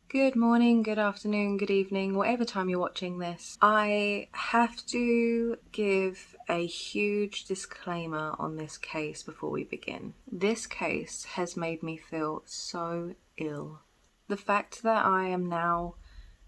Good morning, good afternoon, good evening, whatever time you're watching this. I have to give a huge disclaimer on this case before we begin. This case has made me feel so ill. The fact that I am now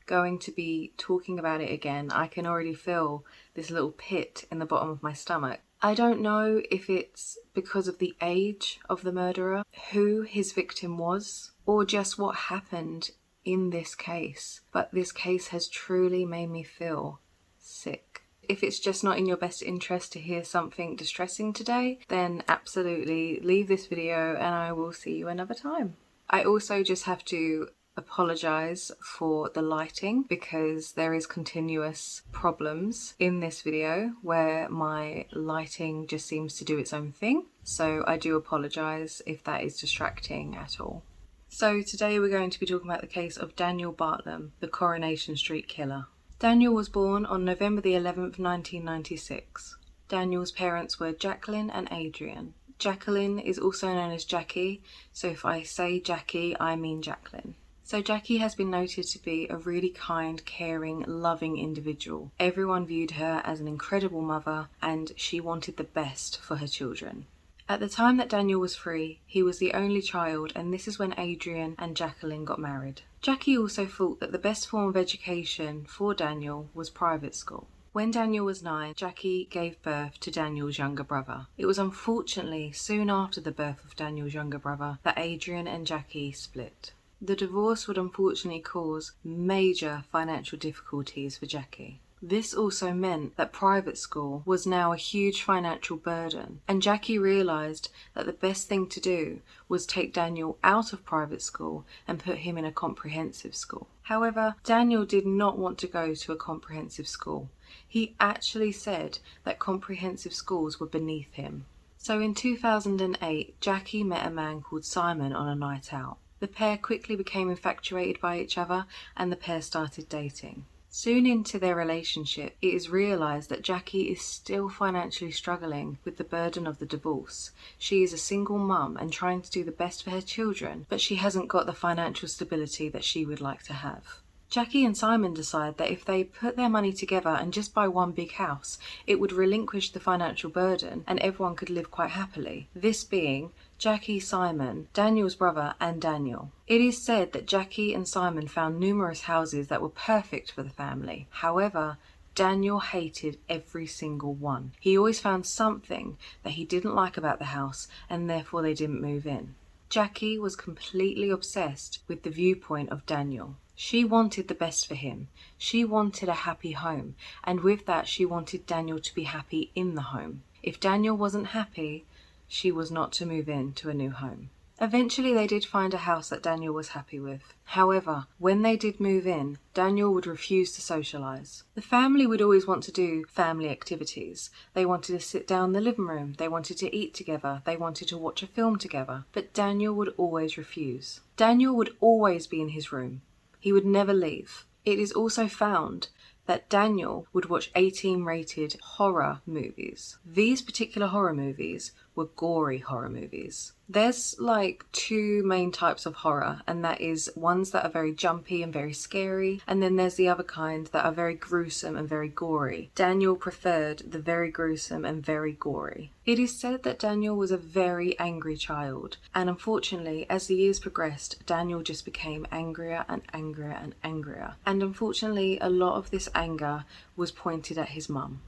going to be talking about it again, I can already feel this little pit in the bottom of my stomach. I don't know if it's because of the age of the murderer, who his victim was, or just what happened in this case, but this case has truly made me feel sick. If it's just not in your best interest to hear something distressing today, then absolutely leave this video and I will see you another time. I also just have to apologize for the lighting because there is continuous problems in this video where my lighting just seems to do its own thing. So I do apologize if that is distracting at all. So today we're going to be talking about the case of Daniel Bartlam, the Coronation Street killer. Daniel was born on November the 11th, 1996. Daniel's parents were Jacqueline and Adrian. Jacqueline is also known as Jackie, so if I say Jackie, I mean Jacqueline. So Jackie has been noted to be a really kind, caring, loving individual. Everyone viewed her as an incredible mother and she wanted the best for her children. At the time that Daniel was 3, he was the only child, and this is when Adrian and Jacqueline got married. Jackie also thought that the best form of education for Daniel was private school. When Daniel was 9, Jackie gave birth to Daniel's younger brother. It was unfortunately soon after the birth of Daniel's younger brother that Adrian and Jackie split. The divorce would unfortunately cause major financial difficulties for Jackie. This also meant that private school was now a huge financial burden, and Jackie realised that the best thing to do was take Daniel out of private school and put him in a comprehensive school. However, Daniel did not want to go to a comprehensive school. He actually said that comprehensive schools were beneath him. So in 2008, Jackie met a man called Simon on a night out. The pair quickly became infatuated by each other and the pair started dating. Soon into their relationship, it is realised that Jackie is still financially struggling with the burden of the divorce. She is a single mum and trying to do the best for her children, but she hasn't got the financial stability that she would like to have. Jackie and Simon decide that if they put their money together and just buy one big house, it would relinquish the financial burden and everyone could live quite happily. This being Jackie, Simon, Daniel's brother and Daniel. It is said that Jackie and Simon found numerous houses that were perfect for the family. However, Daniel hated every single one. He always found something that he didn't like about the house and therefore they didn't move in. Jackie was completely obsessed with the viewpoint of Daniel. She wanted the best for him. She wanted a happy home, and with that she wanted Daniel to be happy in the home. If Daniel wasn't happy, she was not to move in to a new home. Eventually they did find a house that Daniel was happy with. However, when they did move in, Daniel would refuse to socialise. The family would always want to do family activities. They wanted to sit down in the living room, they wanted to eat together, they wanted to watch a film together, but Daniel would always refuse. Daniel would always be in his room. He would never leave. It is also found that Daniel would watch 18-rated horror movies. These particular horror movies were gory horror movies. There's like 2 main types of horror, and that is ones that are very jumpy and very scary, and then there's the other kind that are very gruesome and very gory. Daniel preferred the very gruesome and very gory. It is said that Daniel was a very angry child, and unfortunately, as the years progressed, Daniel just became angrier and angrier and angrier. And unfortunately, a lot of this anger was pointed at his mum.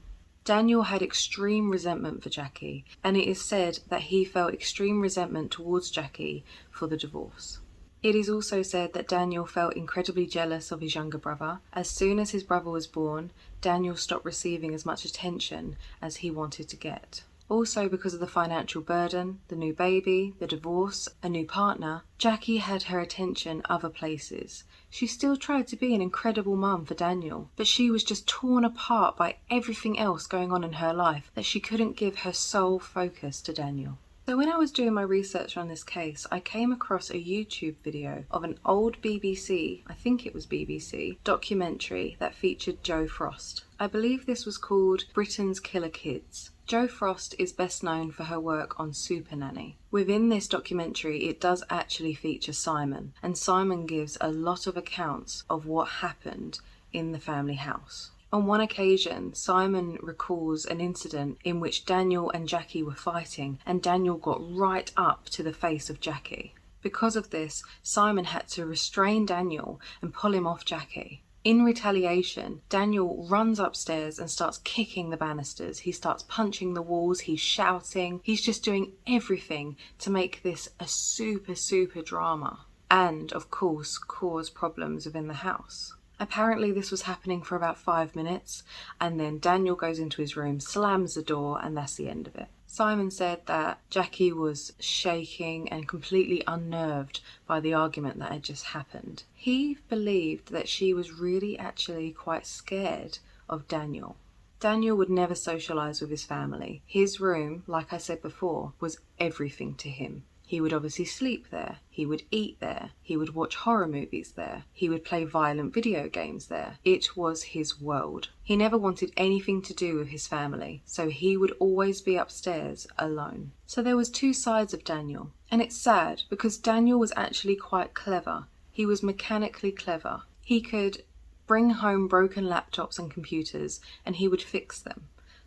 Daniel had extreme resentment for Jackie, and it is said that he felt extreme resentment towards Jackie for the divorce. It is also said that Daniel felt incredibly jealous of his younger brother. As soon as his brother was born, Daniel stopped receiving as much attention as he wanted to get. Also, because of the financial burden, the new baby, the divorce, a new partner, Jackie had her attention other places. She still tried to be an incredible mum for Daniel, but she was just torn apart by everything else going on in her life that she couldn't give her sole focus to Daniel. So when I was doing my research on this case, I came across a YouTube video of an old BBC, I think it was BBC, documentary that featured Joe Frost. I believe this was called Britain's Killer Kids. Jo Frost is best known for her work on Super Nanny. Within this documentary, it does actually feature Simon, and Simon gives a lot of accounts of what happened in the family house. On one occasion, Simon recalls an incident in which Daniel and Jackie were fighting, and Daniel got right up to the face of Jackie. Because of this, Simon had to restrain Daniel and pull him off Jackie. In retaliation, Daniel runs upstairs and starts kicking the banisters. He starts punching the walls, he's shouting, he's just doing everything to make this a super drama. And, of course, cause problems within the house. Apparently this was happening for about 5 minutes, and then Daniel goes into his room, slams the door, and that's the end of it. Simon said that Jackie was shaking and completely unnerved by the argument that had just happened. He believed that she was really actually quite scared of Daniel. Daniel would never socialise with his family. His room, like I said before, was everything to him. He would obviously sleep there, he would eat there, he would watch horror movies there, he would play violent video games there. It was his world. He never wanted anything to do with his family, so he would always be upstairs alone. So there was two sides of Daniel, and it's sad because Daniel was actually quite clever. He was mechanically clever. He could bring home broken laptops and computers and he would fix them.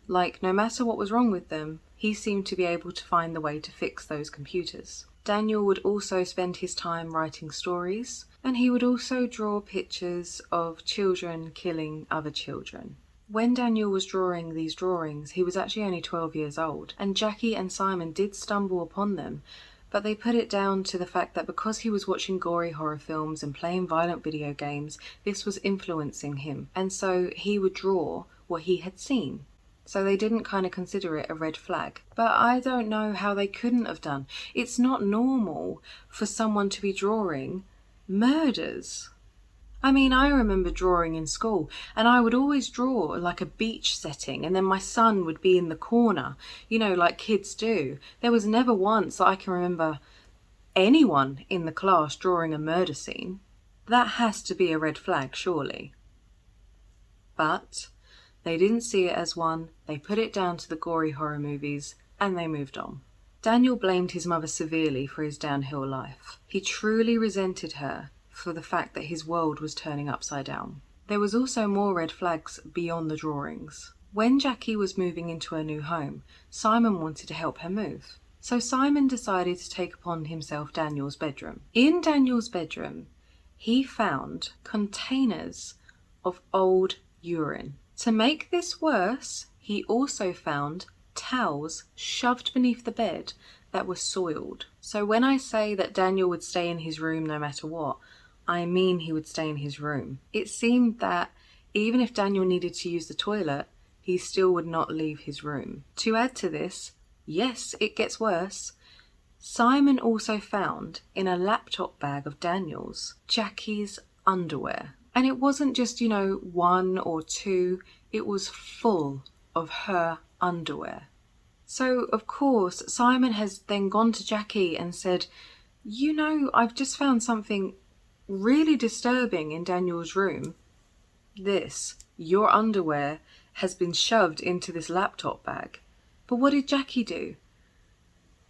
Like, no matter what was wrong with them, he seemed to be able to find the way to fix those computers. Daniel would also spend his time writing stories, and he would also draw pictures of children killing other children. When Daniel was drawing these drawings, he was actually only 12 years old, and Jackie and Simon did stumble upon them, but they put it down to the fact that because he was watching gory horror films and playing violent video games, this was influencing him, and so he would draw what he had seen. So they didn't kind of consider it a red flag. But I don't know how they couldn't have done. It's not normal for someone to be drawing murders. I mean, I remember drawing in school, and I would always draw like a beach setting, and then my son would be in the corner, you know, like kids do. There was never once that I can remember anyone in the class drawing a murder scene. That has to be a red flag, surely. But they didn't see it as one, they put it down to the gory horror movies, and they moved on. Daniel blamed his mother severely for his downhill life. He truly resented her for the fact that his world was turning upside down. There was also more red flags beyond the drawings. When Jackie was moving into her new home, Simon wanted to help her move. So Simon decided to take upon himself Daniel's bedroom. In Daniel's bedroom, he found containers of old urine. To make this worse, he also found towels shoved beneath the bed that were soiled. So when I say that Daniel would stay in his room no matter what, I mean he would stay in his room. It seemed that even if Daniel needed to use the toilet, he still would not leave his room. To add to this, yes, it gets worse. Simon also found in a laptop bag of Daniel's Jackie's underwear. And it wasn't just, you know, one or two, it was full of her underwear. So, of course, Simon has then gone to Jackie and said, you know, I've just found something really disturbing in Daniel's room. Your underwear has been shoved into this laptop bag. But what did Jackie do?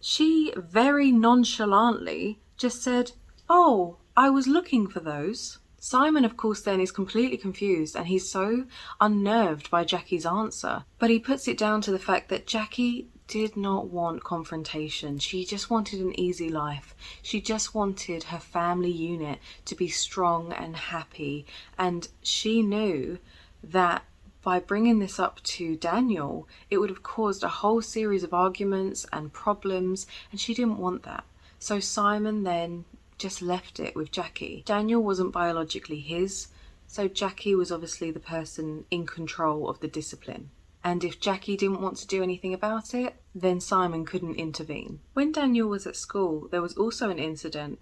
She very nonchalantly just said, oh, I was looking for those. Simon, of course, then is completely confused and he's so unnerved by Jackie's answer. But he puts it down to the fact that Jackie did not want confrontation. She just wanted an easy life. She just wanted her family unit to be strong and happy. And she knew that by bringing this up to Daniel, it would have caused a whole series of arguments and problems, and she didn't want that. So Simon then just left it with Jackie. Daniel wasn't biologically his, so Jackie was obviously the person in control of the discipline. And if Jackie didn't want to do anything about it, then Simon couldn't intervene. When Daniel was at school, there was also an incident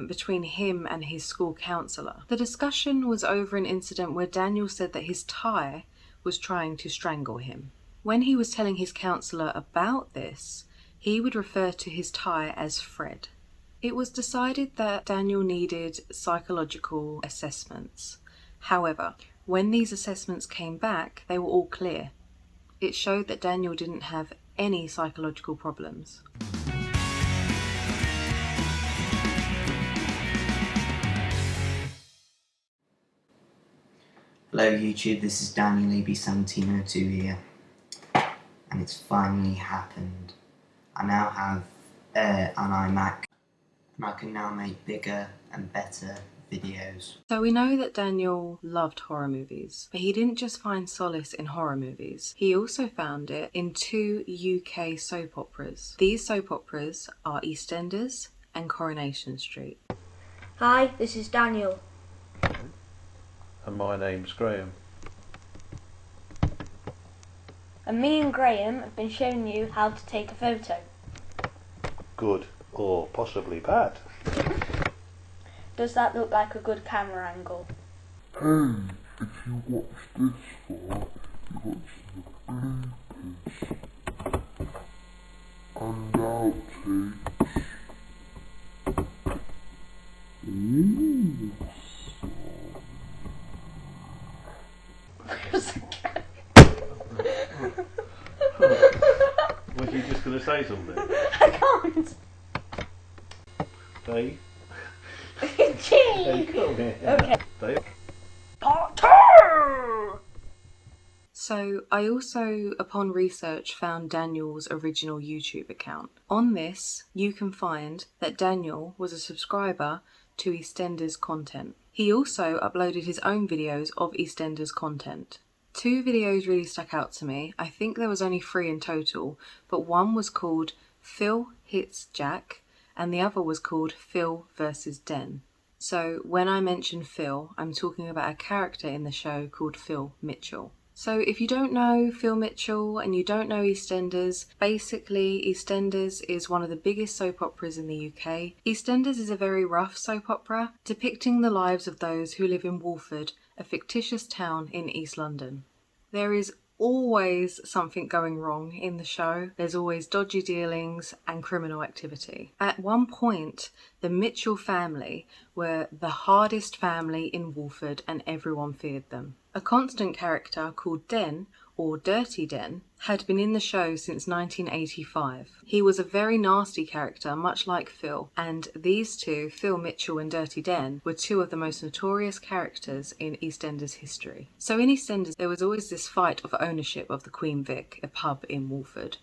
between him and his school counsellor. The discussion was over an incident where Daniel said that his tie was trying to strangle him. When he was telling his counsellor about this, he would refer to his tie as Fred. It was decided that Daniel needed psychological assessments. However, when these assessments came back, they were all clear. it showed that Daniel didn't have any psychological problems. Hello YouTube, this is Daniel EB1702 here, and it's finally happened. I now have an iMac, and I can now make bigger and better videos. So we know that Daniel loved horror movies, but he didn't just find solace in horror movies. He also found it in 2 UK soap operas. These soap operas are EastEnders and Coronation Street. Hi, this is Daniel. And my name's Graham. And me and Graham have been showing you how to take a photo. Good, or possibly bad. Does that look like a good camera angle? Hey, if you watch this far, you watch the bloopers and outtakes. Ooh, Was you just going to say something? I can't. Dave? Gee. Hey, come here. Okay. Dave? Part 2! So I also, upon research, found Daniel's original YouTube account. On this, you can find that Daniel was a subscriber to EastEnders content. He also uploaded his own videos of EastEnders content. 2 videos really stuck out to me. I think there was only 3 in total, but one was called Phil Hits Jack and the other was called Phil vs. Den. So when I mention Phil, I'm talking about a character in the show called Phil Mitchell. So if you don't know Phil Mitchell and you don't know EastEnders, basically EastEnders is one of the biggest soap operas in the UK. EastEnders is a very rough soap opera depicting the lives of those who live in Walford, a fictitious town in East London. There is always something going wrong in the show. There's always dodgy dealings and criminal activity. At one point, the Mitchell family were the hardest family in Walford and everyone feared them. A constant character called Den, or Dirty Den, had been in the show since 1985. He was a very nasty character, much like Phil, and these two, Phil Mitchell and Dirty Den, were 2 of the most notorious characters in EastEnders history. So in EastEnders, there was always this fight of ownership of the Queen Vic, a pub in Walford.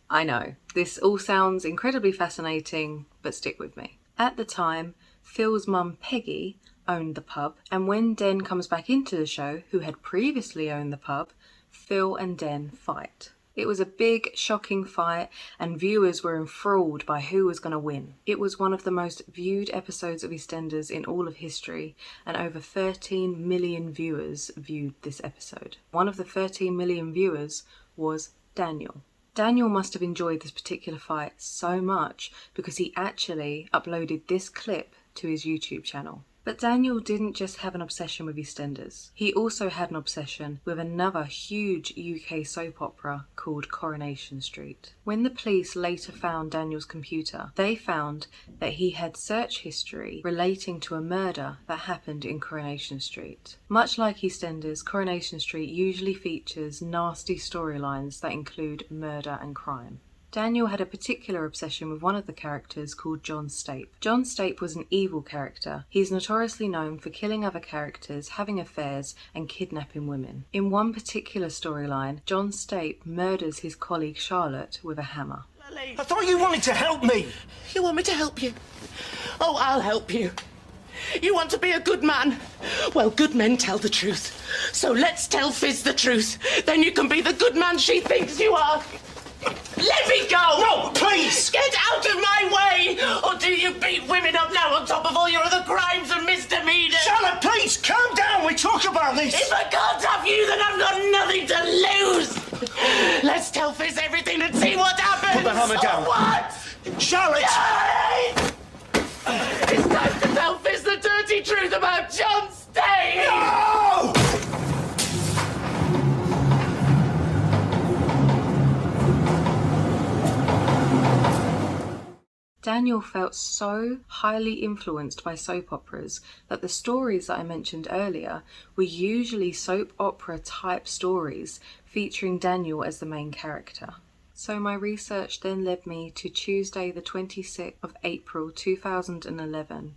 I know, this all sounds incredibly fascinating, but stick with me. At the time, Phil's mum Peggy owned the pub, and when Den comes back into the show, who had previously owned the pub, Phil and Den fight. It was a big, shocking fight, and viewers were enthralled by who was going to win. It was one of the most viewed episodes of EastEnders in all of history, and over 13 million viewers viewed this episode. One of the 13 million viewers was Daniel. Daniel must have enjoyed this particular fight so much because he actually uploaded this clip to his YouTube channel. But Daniel didn't just have an obsession with EastEnders. He also had an obsession with another huge UK soap opera called Coronation Street. When the police later found Daniel's computer, they found that he had search history relating to a murder that happened in Coronation Street. Much like EastEnders, Coronation Street usually features nasty storylines that include murder and crime. Daniel had a particular obsession with one of the characters called John Stape. John Stape was an evil character. He's notoriously known for killing other characters, having affairs, and kidnapping women. In one particular storyline, John Stape murders his colleague Charlotte with a hammer. I thought you wanted to help me. You want me to help you? Oh, I'll help you. You want to be a good man? Well, good men tell the truth. So let's tell Fizz the truth. Then you can be the good man she thinks you are. Let me go! No, please! Get out of my way! Or do you beat women up now on top of all your other crimes and misdemeanors? Charlotte, please, calm down. We talk about this. If I can't have you, then I've got nothing to lose. Let's tell Fizz everything and see what happens. Put the hammer down. What? Charlotte! Yay! It's time to tell Fizz the dirty truth about John Stape! No! Daniel felt so highly influenced by soap operas that the stories that I mentioned earlier were usually soap opera type stories featuring Daniel as the main character. So my research then led me to Tuesday the 26th of April 2011,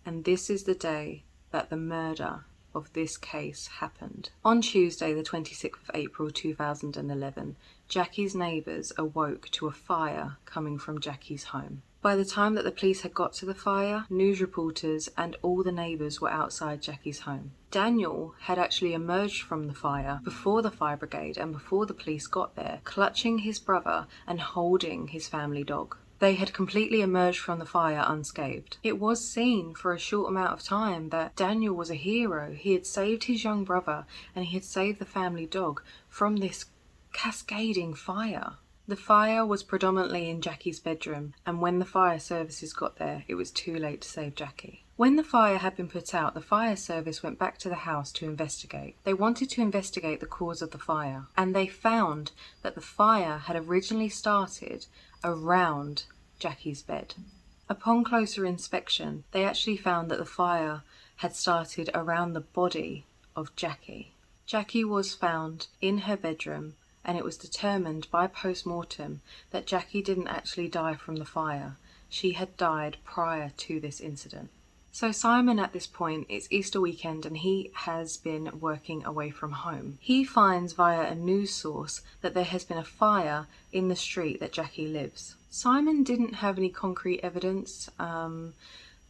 and this is the day that the murder of this case happened. On Tuesday the 26th of April 2011, Jackie's neighbours awoke to a fire coming from Jackie's home. By the time that the police had got to the fire, news reporters and all the neighbours were outside Jackie's home. Daniel had actually emerged from the fire before the fire brigade and before the police got there, clutching his brother and holding his family dog. They had completely emerged from the fire unscathed. It was seen for a short amount of time that Daniel was a hero. He had saved his young brother and he had saved the family dog from this cascading fire. The fire was predominantly in Jackie's bedroom, and when the fire services got there, it was too late to save Jackie. When the fire had been put out, the fire service went back to the house to investigate. They wanted to investigate the cause of the fire, and they found that the fire had originally started around Jackie's bed. Upon closer inspection, they actually found that the fire had started around the body of Jackie. Jackie was found in her bedroom, and it was determined by post-mortem that Jackie didn't actually die from the fire. She had died prior to this incident. So Simon, at this point, it's Easter weekend and he has been working away from home. He finds via a news source that there has been a fire in the street that Jackie lives. Simon didn't have any concrete evidence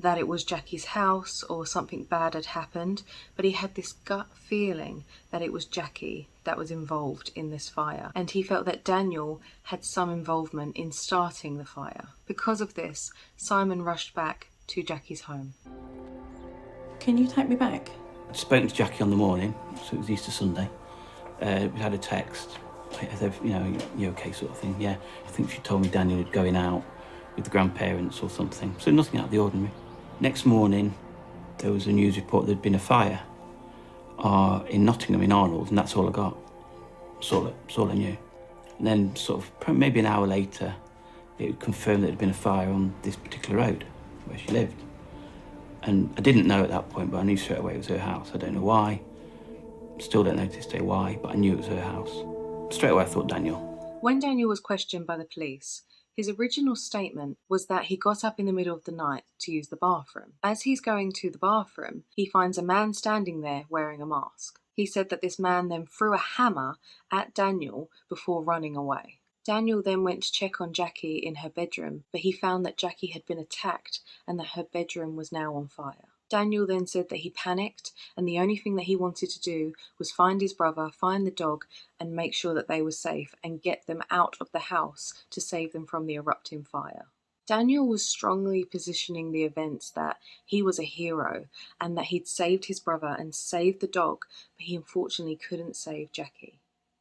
that it was Jackie's house or something bad had happened, but he had this gut feeling that it was Jackie that was involved in this fire, and he felt that Daniel had some involvement in starting the fire. Because of this, Simon rushed back to Jackie's home. Can you take me back? I'd spoken to Jackie on the morning, so it was Easter Sunday. We had a text, you okay sort of thing. Yeah, I think she told me Daniel was going out with the grandparents or something, so nothing out of the ordinary. Next morning, there was a news report there'd been a fire in Nottingham, in Arnold, and that's all I got. That's all I knew. And then sort of maybe an hour later, it confirmed that there'd been a fire on this particular road where she lived. And I didn't know at that point, but I knew straight away it was her house. I don't know why. Still don't know to this day why, but I knew it was her house. Straight away I thought Daniel. When Daniel was questioned by the police, his original statement was that he got up in the middle of the night to use the bathroom. As he's going to the bathroom, he finds a man standing there wearing a mask. He said that this man then threw a hammer at Daniel before running away. Daniel then went to check on Jackie in her bedroom, but he found that Jackie had been attacked and that her bedroom was now on fire. Daniel then said that he panicked and the only thing that he wanted to do was find his brother, find the dog and make sure that they were safe and get them out of the house to save them from the erupting fire. Daniel was strongly positioning the events that he was a hero and that he'd saved his brother and saved the dog, but he unfortunately couldn't save Jackie.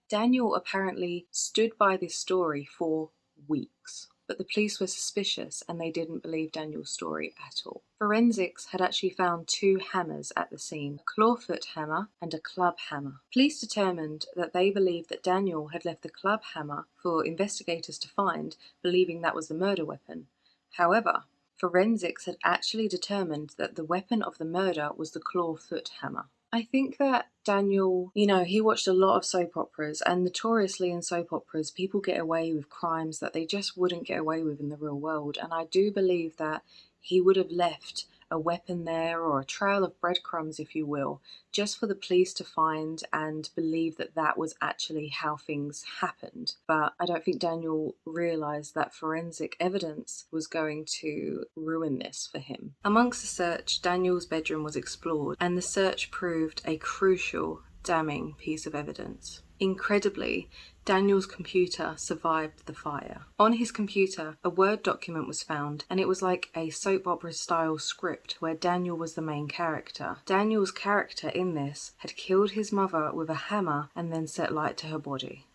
Daniel apparently stood by this story for weeks, but the police were suspicious and they didn't believe Daniel's story at all. Forensics had actually found 2 hammers at the scene, a clawfoot hammer and a club hammer. Police determined that they believed that Daniel had left the club hammer for investigators to find, believing that was the murder weapon. However, forensics had actually determined that the weapon of the murder was the clawfoot hammer. I think that Daniel, he watched a lot of soap operas, and notoriously in soap operas, people get away with crimes that they just wouldn't get away with in the real world. And I do believe that he would have left a weapon there, or a trail of breadcrumbs, if you will, just for the police to find and believe that that was actually how things happened. But I don't think Daniel realised that forensic evidence was going to ruin this for him. Amongst the search, Daniel's bedroom was explored, and the search proved a crucial, damning piece of evidence. Incredibly, Daniel's computer survived the fire. On his computer, a Word document was found, and it was like a soap opera style script where Daniel was the main character. Daniel's character in this had killed his mother with a hammer and then set light to her body.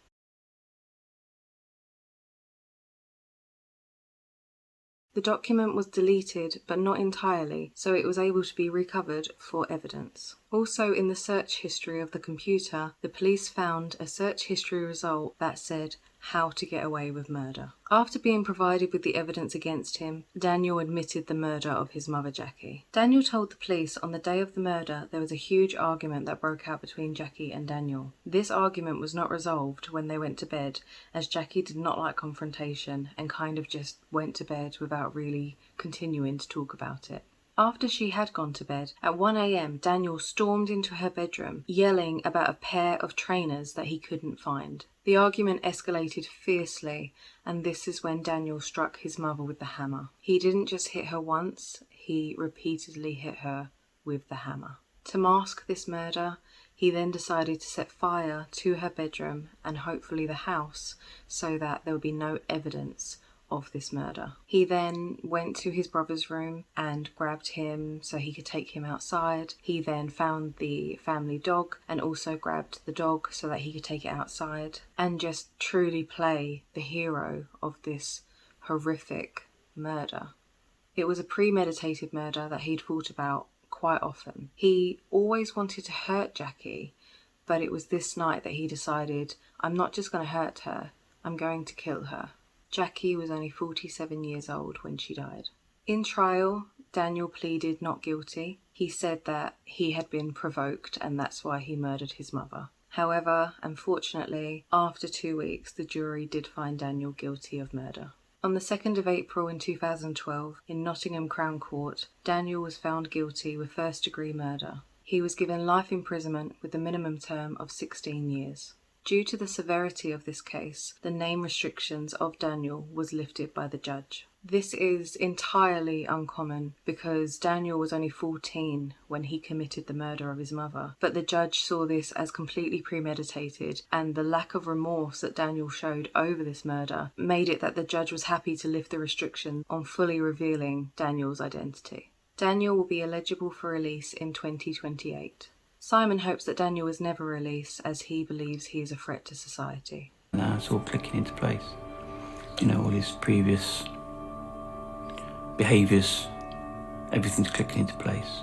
The document was deleted, but not entirely, so it was able to be recovered for evidence. Also, in the search history of the computer, the police found a search history result that said how to get away with murder. After being provided with the evidence against him, Daniel admitted the murder of his mother Jackie. Daniel told the police on the day of the murder there was a huge argument that broke out between Jackie and Daniel. This argument was not resolved when they went to bed, as Jackie did not like confrontation and kind of just went to bed without really continuing to talk about it. After she had gone to bed, at 1 a.m, Daniel stormed into her bedroom, yelling about a pair of trainers that he couldn't find. The argument escalated fiercely, and this is when Daniel struck his mother with the hammer. He didn't just hit her once, he repeatedly hit her with the hammer. To mask this murder, he then decided to set fire to her bedroom and hopefully the house so that there would be no evidence of this murder. He then went to his brother's room and grabbed him so he could take him outside. He then found the family dog and also grabbed the dog so that he could take it outside and just truly play the hero of this horrific murder. It was a premeditated murder that he'd thought about quite often. He always wanted to hurt Jackie, but it was this night that he decided, I'm not just going to hurt her, I'm going to kill her. Jackie was only 47 years old when she died. In trial, Daniel pleaded not guilty. He said that he had been provoked and that's why he murdered his mother. However, unfortunately, after 2 weeks, the jury did find Daniel guilty of murder. On the 2nd of April in 2012, in Nottingham Crown Court, Daniel was found guilty with first-degree murder. He was given life imprisonment with a minimum term of 16 years. Due to the severity of this case, the name restrictions of Daniel was lifted by the judge. This is entirely uncommon because Daniel was only 14 when he committed the murder of his mother, but the judge saw this as completely premeditated, and the lack of remorse that Daniel showed over this murder made it that the judge was happy to lift the restriction on fully revealing Daniel's identity. Daniel will be eligible for release in 2028. Simon hopes that Daniel is never released as he believes he is a threat to society. Now it's all clicking into place. You know, all his previous behaviours, everything's clicking into place.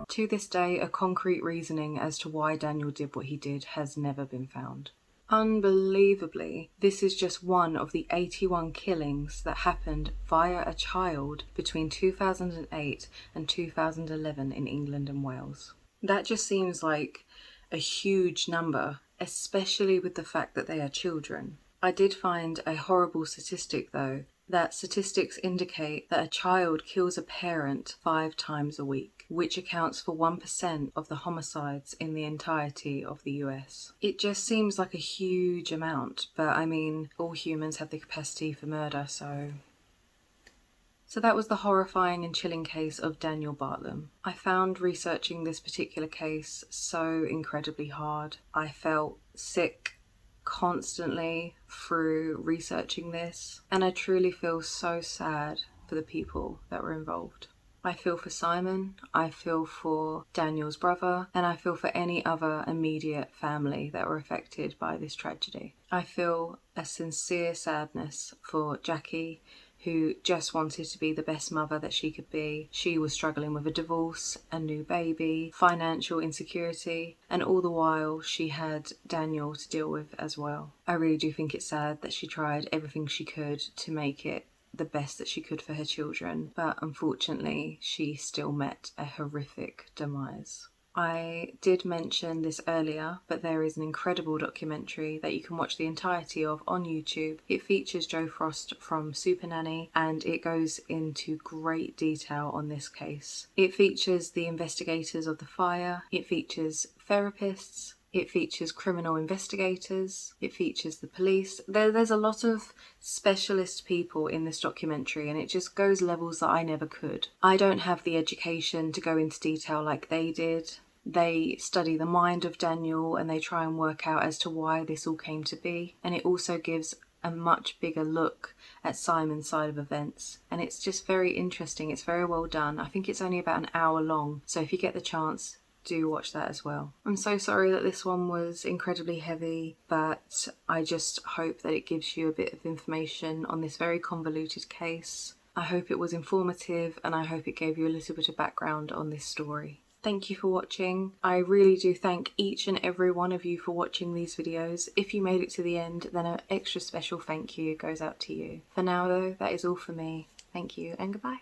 To this day, a concrete reasoning as to why Daniel did what he did has never been found. Unbelievably, this is just one of the 81 killings that happened via a child between 2008 and 2011 in England and Wales. That just seems like a huge number, especially with the fact that they are children. I did find a horrible statistic though, that statistics indicate that a child kills a parent 5 times a week, which accounts for 1% of the homicides in the entirety of the US. It just seems like a huge amount, but I mean, all humans have the capacity for murder, so that was the horrifying and chilling case of Daniel Bartlam. I found researching this particular case so incredibly hard. I felt sick constantly through researching this, and I truly feel so sad for the people that were involved. I feel for Simon, I feel for Daniel's brother, and I feel for any other immediate family that were affected by this tragedy. I feel a sincere sadness for Jackie, who just wanted to be the best mother that she could be. She was struggling with a divorce, a new baby, financial insecurity, and all the while she had Daniel to deal with as well. I really do think it's sad that she tried everything she could to make it the best that she could for her children, but unfortunately she still met a horrific demise. I did mention this earlier, but there is an incredible documentary that you can watch the entirety of on YouTube. It features Joe Frost from Super Nanny, and it goes into great detail on this case. It features the investigators of the fire, it features therapists, it features criminal investigators, it features the police. There's a lot of specialist people in this documentary, and it just goes levels that I never could. I don't have the education to go into detail like they did. They study the mind of Daniel and they try and work out as to why this all came to be. And it also gives a much bigger look at Simon's side of events. And it's just very interesting. It's very well done. I think it's only about an hour long. So if you get the chance, do watch that as well. I'm so sorry that this one was incredibly heavy, but I just hope that it gives you a bit of information on this very convoluted case. I hope it was informative and I hope it gave you a little bit of background on this story. Thank you for watching. I really do thank each and every one of you for watching these videos. If you made it to the end, then an extra special thank you goes out to you. For now though, that is all for me. Thank you and goodbye.